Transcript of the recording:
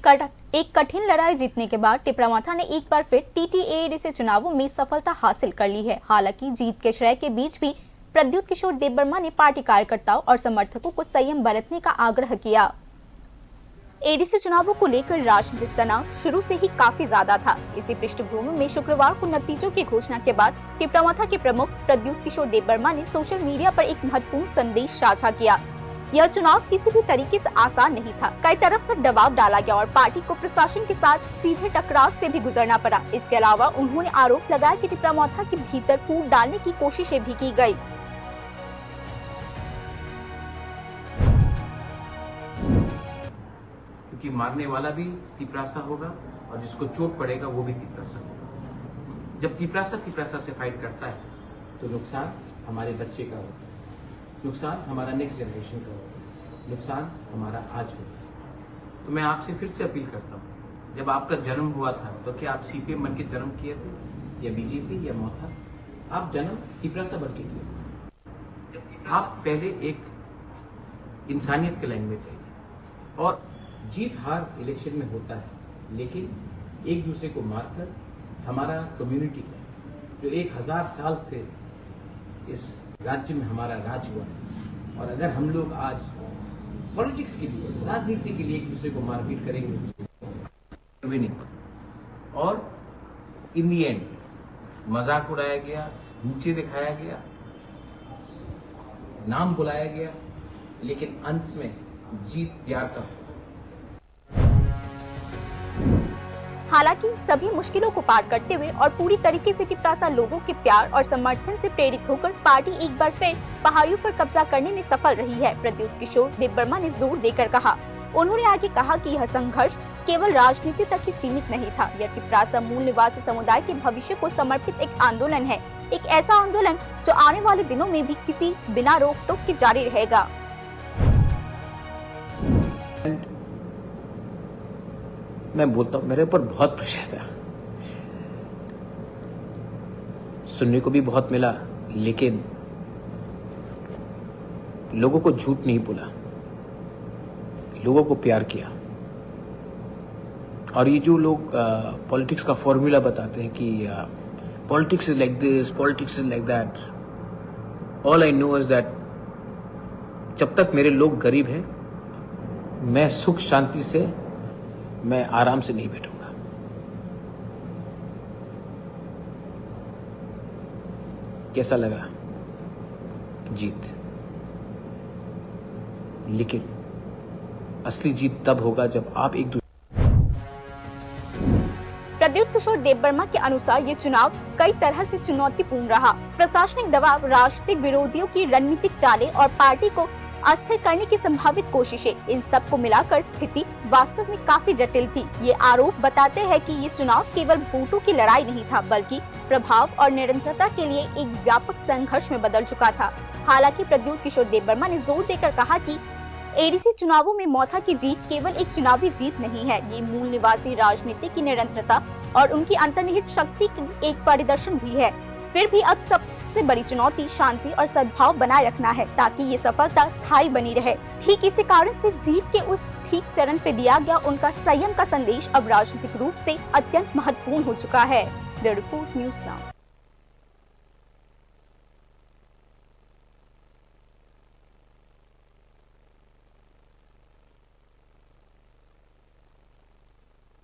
एक कठिन लड़ाई जीतने के बाद टिपरामाथा ने एक बार फिर टीटीएडीसी चुनावों में सफलता हासिल कर ली है। हालांकि जीत के श्रेय के बीच भी प्रद्युत किशोर देबबर्मा ने पार्टी कार्यकर्ताओं और समर्थकों को संयम बरतने का आग्रह किया। एडीसी चुनावों को लेकर राजनीतिक तनाव शुरू से ही काफी ज्यादा था। इसी पृष्ठभूमि में शुक्रवार को नतीजों की घोषणा के बाद टिपरामाथा के प्रमुख प्रद्युत किशोर देबबर्मा ने सोशल मीडिया पर एक महत्वपूर्ण संदेश साझा किया। यह चुनाव किसी भी तरीके से आसान नहीं था। कई तरफ से दबाव डाला गया और पार्टी को प्रशासन के साथ सीधे टकराव से भी गुजरना पड़ा। इसके अलावा उन्होंने आरोप लगाया कि टिपरामाथा के भीतर फूट डालने की कोशिशें भी की गई। क्योंकि मारने वाला भी तिपरासा होगा और जिसको चोट पड़ेगा वो भी तिपरासा होगा। जब तिपरासा से फाइट करता है तो नुकसान हमारे बच्चे का होगा, नुकसान हमारा नेक्स्ट जनरेशन का होगा, नुकसान हमारा आज होगा। तो मैं आपसे फिर से अपील करता हूँ, जब आपका जन्म हुआ था तो क्या आप सीपीएम बन के जन्म किए थे या बीजेपी या मोथा? आप जन्म तिपरासा बन के किए। आप पहले एक इंसानियत के लाइन में थे और जीत हार इलेक्शन में होता है, लेकिन एक दूसरे को मारकर हमारा कम्युनिटी का जो 1000 साल से इस राज्य में हमारा राज हुआ है, और अगर हम लोग आज पॉलिटिक्स के लिए, राजनीति के लिए एक दूसरे को मारपीट करेंगे भी नहीं। और इन दी एंड मजाक उड़ाया गया, नीचे दिखाया गया, नाम बुलाया गया, लेकिन अंत में जीत प्यार का। हालांकि सभी मुश्किलों को पार करते हुए और पूरी तरीके से टिपरासा लोगों के प्यार और समर्थन से प्रेरित होकर पार्टी एक बार फिर पहाड़ियों पर कब्जा करने में सफल रही है, प्रद्युत किशोर देबबर्मा ने जोर देकर कहा। उन्होंने आगे कहा कि यह संघर्ष केवल राजनीति तक ही सीमित नहीं था। यह टिपरासा मूल निवासी समुदाय के भविष्य को समर्पित एक आंदोलन है, एक ऐसा आंदोलन जो आने वाले दिनों में भी किसी बिना रोक टोक के जारी रहेगा। मैं बोलता हूँ, मेरे ऊपर बहुत प्रेशर था, सुनने को भी बहुत मिला, लेकिन लोगों को झूठ नहीं बोला, लोगों को प्यार किया। और ये जो लोग पॉलिटिक्स का फॉर्मूला बताते हैं कि politics is like this, politics is like that, all I know is that जब तक मेरे लोग गरीब हैं, मैं सुख शांति से, मैं आराम से नहीं बैठूंगा। कैसा लगा जीत? लेकिन असली जीत तब होगा जब आप एक दूसरे। प्रद्युत किशोर देबबर्मा के अनुसार ये चुनाव कई तरह से चुनौतीपूर्ण रहा। प्रशासनिक दबाव, राजनीतिक विरोधियों की रणनीतिक चालें और पार्टी को अस्थिर करने की संभावित कोशिशें, इन सब को मिलाकर स्थिति वास्तव में काफी जटिल थी। ये आरोप बताते हैं कि ये चुनाव केवल वोटों की लड़ाई नहीं था, बल्कि प्रभाव और निरंतरता के लिए एक व्यापक संघर्ष में बदल चुका था। हालांकि प्रद्युत किशोर देबबर्मा ने जोर देकर कहा कि एडीसी चुनावों में मोथा की जीत केवल एक चुनावी जीत नहीं है, ये मूल निवासी राजनीति की निरंतरता और उनकी अंतर्निहित शक्ति की एक परिदर्शन भी है। फिर भी अब सबसे बड़ी चुनौती शांति और सद्भाव बनाए रखना है, ताकि ये सफलता स्थायी बनी रहे। ठीक इसी कारण से जीत के उस ठीक चरण पे दिया गया उनका संयम का संदेश अब राजनीतिक रूप से अत्यंत महत्वपूर्ण हो चुका है। Bureau report, news now.